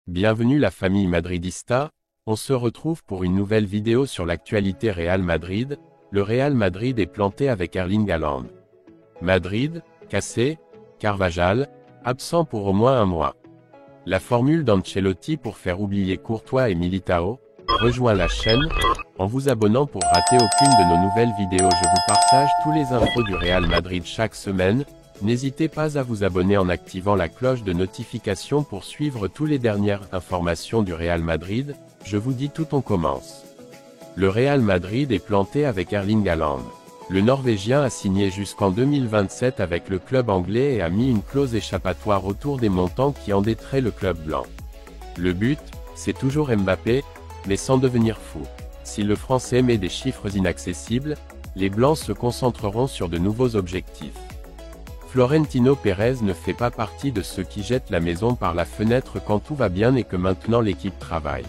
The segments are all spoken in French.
Bienvenue la famille madridista, on se retrouve pour une nouvelle vidéo sur l'actualité Real Madrid. Le Real Madrid est planté avec Erling Haaland. Madrid, cassé, Carvajal, absent pour au moins un mois. La formule d'Ancelotti pour faire oublier Courtois et Militao. Rejoins la chaîne, en vous abonnant pour rater aucune de nos nouvelles vidéos. Je vous partage tous les infos du Real Madrid chaque semaine. N'hésitez pas à vous abonner en activant la cloche de notification pour suivre toutes les dernières informations du Real Madrid. Je vous dis tout, on commence. Le Real Madrid est planté avec Erling Haaland. Le Norvégien a signé jusqu'en 2027 avec le club anglais et a mis une clause échappatoire autour des montants qui endetteraient le club blanc. Le but, c'est toujours Mbappé, mais sans devenir fou. Si le Français met des chiffres inaccessibles, les Blancs se concentreront sur de nouveaux objectifs. Florentino Pérez ne fait pas partie de ceux qui jettent la maison par la fenêtre quand tout va bien et que maintenant l'équipe travaille.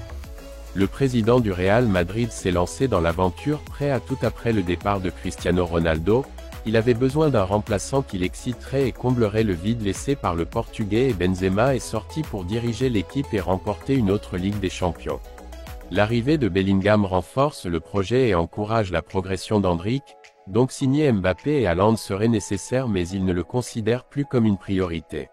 Le président du Real Madrid s'est lancé dans l'aventure prêt à tout après le départ de Cristiano Ronaldo. Il avait besoin d'un remplaçant qui l'exciterait et comblerait le vide laissé par le Portugais, et Benzema est sorti pour diriger l'équipe et remporter une autre Ligue des Champions. L'arrivée de Bellingham renforce le projet et encourage la progression d'Endrick, donc signer Mbappé et Haaland serait nécessaire, mais il ne le considère plus comme une priorité.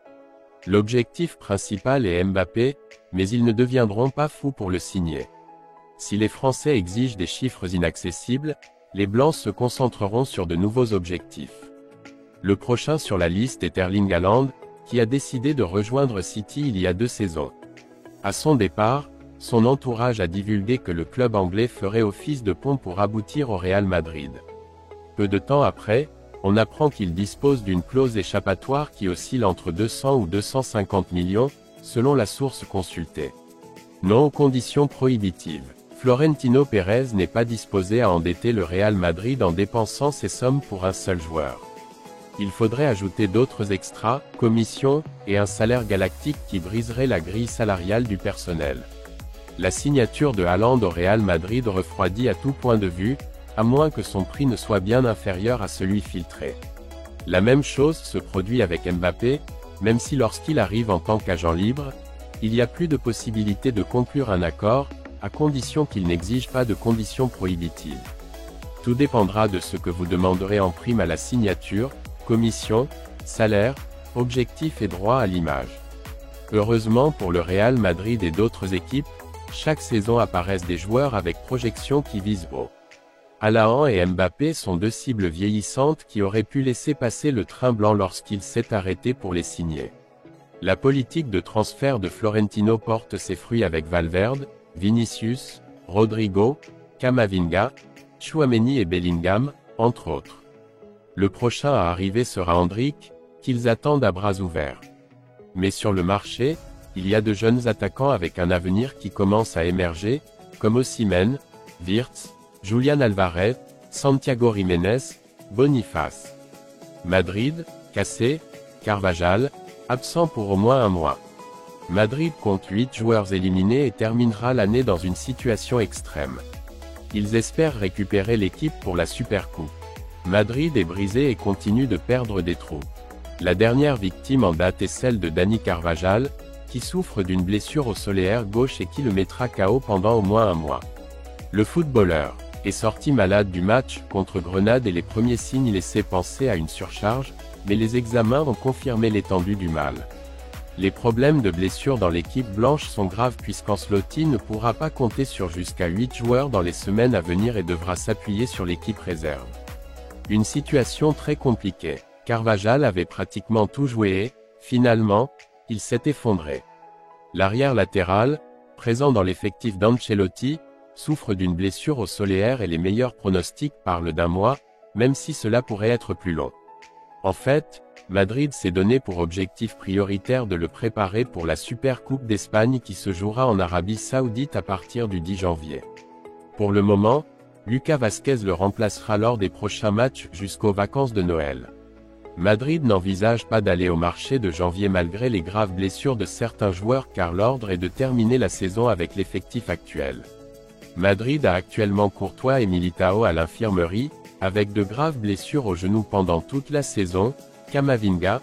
L'objectif principal est Mbappé, mais ils ne deviendront pas fous pour le signer. Si les Français exigent des chiffres inaccessibles, les Blancs se concentreront sur de nouveaux objectifs. Le prochain sur la liste est Erling Haaland, qui a décidé de rejoindre City il y a 2 saisons. À son départ, son entourage a divulgué que le club anglais ferait office de pont pour aboutir au Real Madrid. Peu de temps après, on apprend qu'il dispose d'une clause échappatoire qui oscille entre 200 ou 250 millions, selon la source consultée. Non aux conditions prohibitives. Florentino Pérez n'est pas disposé à endetter le Real Madrid en dépensant ces sommes pour un seul joueur. Il faudrait ajouter d'autres extras, commissions, et un salaire galactique qui briserait la grille salariale du personnel. La signature de Haaland au Real Madrid refroidit à tout point de vue, à moins que son prix ne soit bien inférieur à celui filtré. La même chose se produit avec Mbappé, même si lorsqu'il arrive en tant qu'agent libre, il y a plus de possibilité de conclure un accord, à condition qu'il n'exige pas de conditions prohibitives. Tout dépendra de ce que vous demanderez en prime à la signature, commission, salaire, objectif et droit à l'image. Heureusement pour le Real Madrid et d'autres équipes, chaque saison apparaissent des joueurs avec projection qui visent haut. Haaland et Mbappé sont 2 cibles vieillissantes qui auraient pu laisser passer le train blanc lorsqu'il s'est arrêté pour les signer. La politique de transfert de Florentino porte ses fruits avec Valverde, Vinicius, Rodrigo, Camavinga, Tchouaméni et Bellingham, entre autres. Le prochain à arriver sera Endrick, qu'ils attendent à bras ouverts. Mais sur le marché, il y a de jeunes attaquants avec un avenir qui commence à émerger, comme Osimhen, Wirtz, Julián Alvarez, Santiago Jiménez, Boniface. Madrid, cassé, Carvajal, absent pour au moins un mois. Madrid compte 8 joueurs éliminés et terminera l'année dans une situation extrême. Ils espèrent récupérer l'équipe pour la Supercoupe. Madrid est brisé et continue de perdre des troupes. La dernière victime en date est celle de Dani Carvajal, qui souffre d'une blessure au solaire gauche et qui le mettra KO pendant au moins un mois. Le footballeur est sorti malade du match contre Grenade et les premiers signes laissaient penser à une surcharge, mais les examens ont confirmé l'étendue du mal. Les problèmes de blessure dans l'équipe blanche sont graves puisqu'Ancelotti ne pourra pas compter sur jusqu'à 8 joueurs dans les semaines à venir et devra s'appuyer sur l'équipe réserve. Une situation très compliquée. Carvajal avait pratiquement tout joué et, finalement, il s'est effondré. L'arrière latéral, présent dans l'effectif d'Ancelotti, souffre d'une blessure au solaire et les meilleurs pronostics parlent d'un mois, même si cela pourrait être plus long. En fait, Madrid s'est donné pour objectif prioritaire de le préparer pour la Supercoupe d'Espagne qui se jouera en Arabie Saoudite à partir du 10 janvier. Pour le moment, Lucas Vázquez le remplacera lors des prochains matchs jusqu'aux vacances de Noël. Madrid n'envisage pas d'aller au marché de janvier malgré les graves blessures de certains joueurs car l'ordre est de terminer la saison avec l'effectif actuel. Madrid a actuellement Courtois et Militao à l'infirmerie, avec de graves blessures au genou pendant toute la saison, Camavinga,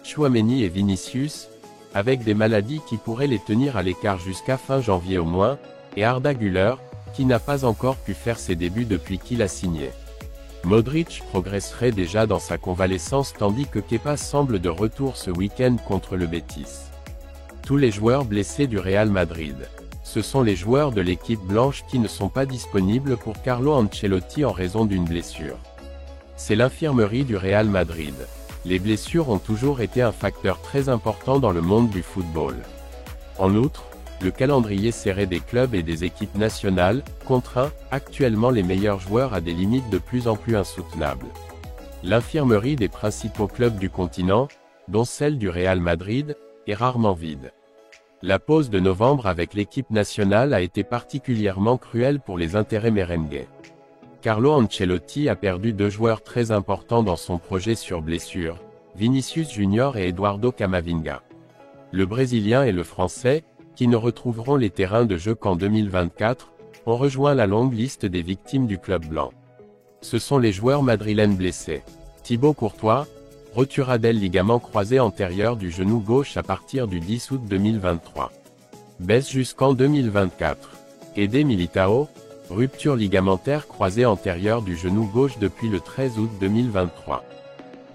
Tchouaméni et Vinicius, avec des maladies qui pourraient les tenir à l'écart jusqu'à fin janvier au moins, et Arda Güler, qui n'a pas encore pu faire ses débuts depuis qu'il a signé. Modric progresserait déjà dans sa convalescence tandis que Kepa semble de retour ce week-end contre le Betis. Tous les joueurs blessés du Real Madrid. Ce sont les joueurs de l'équipe blanche qui ne sont pas disponibles pour Carlo Ancelotti en raison d'une blessure. C'est l'infirmerie du Real Madrid. Les blessures ont toujours été un facteur très important dans le monde du football. En outre, le calendrier serré des clubs et des équipes nationales contraint actuellement les meilleurs joueurs à des limites de plus en plus insoutenables. L'infirmerie des principaux clubs du continent, dont celle du Real Madrid, est rarement vide. La pause de novembre avec l'équipe nationale a été particulièrement cruelle pour les intérêts merengues. Carlo Ancelotti a perdu 2 joueurs très importants dans son projet sur blessure, Vinicius Junior et Eduardo Camavinga. Le Brésilien et le Français, qui ne retrouveront les terrains de jeu qu'en 2024, ont rejoint la longue liste des victimes du club blanc. Ce sont les joueurs madrilènes blessés. Thibaut Courtois, roturadel ligament croisé antérieur du genou gauche à partir du 10 août 2023. Baisse jusqu'en 2024. Eder Militao, rupture ligamentaire croisée antérieure du genou gauche depuis le 13 août 2023.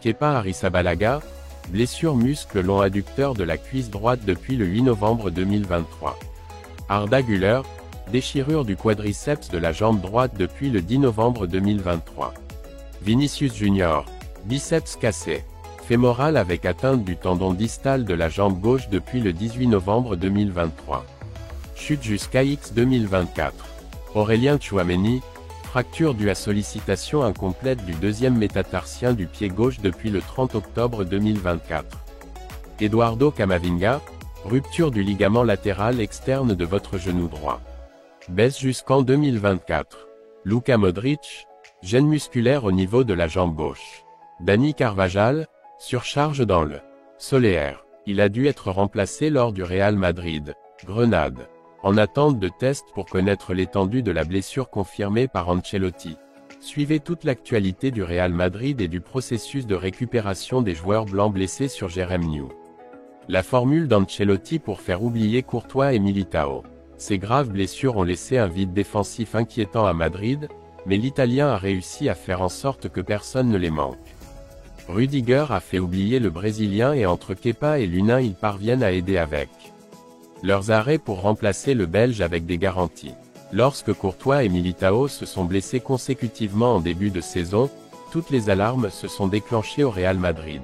Kepa Arrizabalaga, blessure muscle long adducteur de la cuisse droite depuis le 8 novembre 2023. Arda Güler, déchirure du quadriceps de la jambe droite depuis le 10 novembre 2023. Vinicius Junior, biceps cassé, fémoral avec atteinte du tendon distal de la jambe gauche depuis le 18 novembre 2023. Chute jusqu'à X 2024. Aurélien Tchouaméni, fracture due à sollicitation incomplète du deuxième métatarsien du pied gauche depuis le 30 octobre 2024. Eduardo Camavinga, rupture du ligament latéral externe de votre genou droit. Baisse jusqu'en 2024. Luka Modric, gêne musculaire au niveau de la jambe gauche. Dani Carvajal, surcharge dans le solaire. Il a dû être remplacé lors du Real Madrid, Grenade. En attente de tests pour connaître l'étendue de la blessure confirmée par Ancelotti. Suivez toute l'actualité du Real Madrid et du processus de récupération des joueurs blancs blessés sur Jérém New. La formule d'Ancelotti pour faire oublier Courtois et Militao. Ces graves blessures ont laissé un vide défensif inquiétant à Madrid, mais l'Italien a réussi à faire en sorte que personne ne les manque. Rudiger a fait oublier le Brésilien et entre Kepa et Lunin ils parviennent à aider avec leurs arrêts pour remplacer le Belge avec des garanties. Lorsque Courtois et Militao se sont blessés consécutivement en début de saison, toutes les alarmes se sont déclenchées au Real Madrid.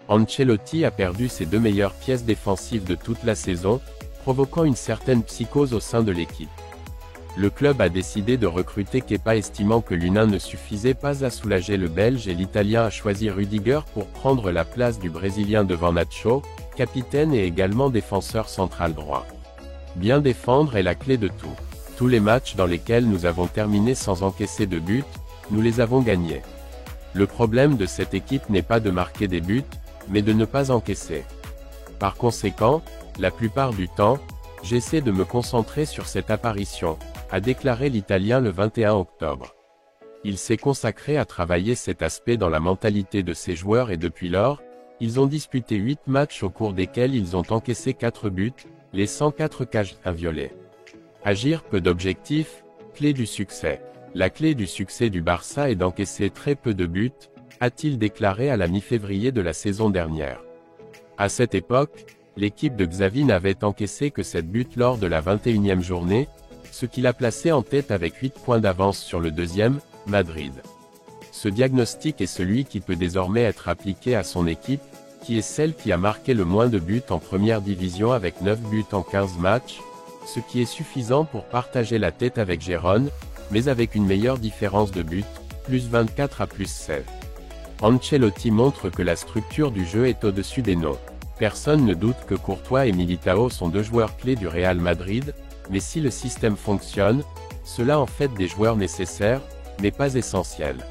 Ancelotti a perdu ses 2 meilleures pièces défensives de toute la saison, provoquant une certaine psychose au sein de l'équipe. Le club a décidé de recruter Kepa estimant que Lunin ne suffisait pas à soulager le Belge et l'Italien a choisi Rudiger pour prendre la place du Brésilien devant Nacho, capitaine et également défenseur central droit. Bien défendre est la clé de tout. Tous les matchs dans lesquels nous avons terminé sans encaisser de but, nous les avons gagnés. Le problème de cette équipe n'est pas de marquer des buts, mais de ne pas encaisser. Par conséquent, la plupart du temps, j'essaie de me concentrer sur cette apparition, a déclaré l'Italien le 21 octobre. Il s'est consacré à travailler cet aspect dans la mentalité de ses joueurs et depuis lors, ils ont disputé 8 matchs au cours desquels ils ont encaissé 4 buts, laissant 4 cages inviolées. Agir peu d'objectifs, clé du succès. La clé du succès du Barça est d'encaisser très peu de buts, a-t-il déclaré à la mi-février de la saison dernière. À cette époque, l'équipe de Xavi n'avait encaissé que 7 buts lors de la 21e journée, ce qui l'a placé en tête avec 8 points d'avance sur le deuxième, Madrid. Ce diagnostic est celui qui peut désormais être appliqué à son équipe, qui est celle qui a marqué le moins de buts en première division avec 9 buts en 15 matchs, ce qui est suffisant pour partager la tête avec Gérone, mais avec une meilleure différence de buts, plus 24 à plus 16. Ancelotti montre que la structure du jeu est au-dessus des nôtres. Personne ne doute que Courtois et Militao sont 2 joueurs clés du Real Madrid, mais si le système fonctionne, cela en fait des joueurs nécessaires, mais pas essentiels.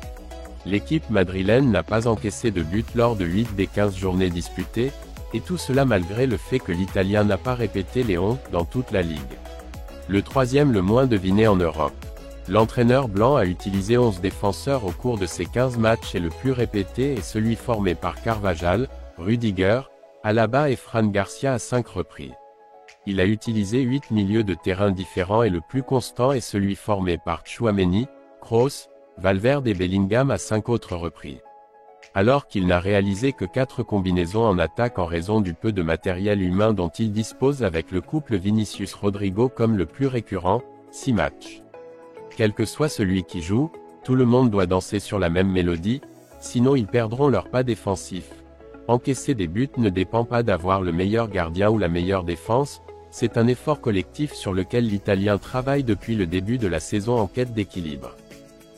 L'équipe madrilène n'a pas encaissé de but lors de 8 des 15 journées disputées, et tout cela malgré le fait que l'Italien n'a pas répété les 11 dans toute la ligue. Le 3e le moins deviné en Europe. L'entraîneur blanc a utilisé 11 défenseurs au cours de ses 15 matchs et le plus répété est celui formé par Carvajal, Rudiger, Alaba et Fran Garcia à 5 reprises. Il a utilisé 8 milieux de terrain différents et le plus constant est celui formé par Tchouaméni, Kroos, Valverde et Bellingham à 5 autres reprises. Alors qu'il n'a réalisé que 4 combinaisons en attaque en raison du peu de matériel humain dont il dispose avec le couple Vinicius-Rodrigo comme le plus récurrent, 6 matchs. Quel que soit celui qui joue, tout le monde doit danser sur la même mélodie, sinon ils perdront leur pas défensif. Encaisser des buts ne dépend pas d'avoir le meilleur gardien ou la meilleure défense, c'est un effort collectif sur lequel l'Italien travaille depuis le début de la saison en quête d'équilibre.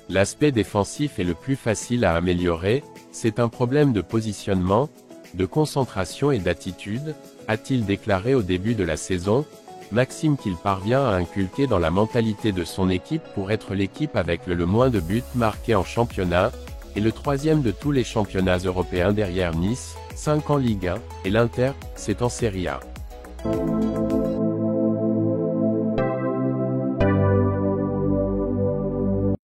L'aspect défensif est le plus facile à améliorer, c'est un problème de positionnement, de concentration et d'attitude, a-t-il déclaré au début de la saison, maxime qu'il parvient à inculquer dans la mentalité de son équipe pour être l'équipe avec le moins de buts marqués en championnat, et le 3e de tous les championnats européens derrière Nice, 5 en Ligue 1, et l'Inter, c'est en Serie A.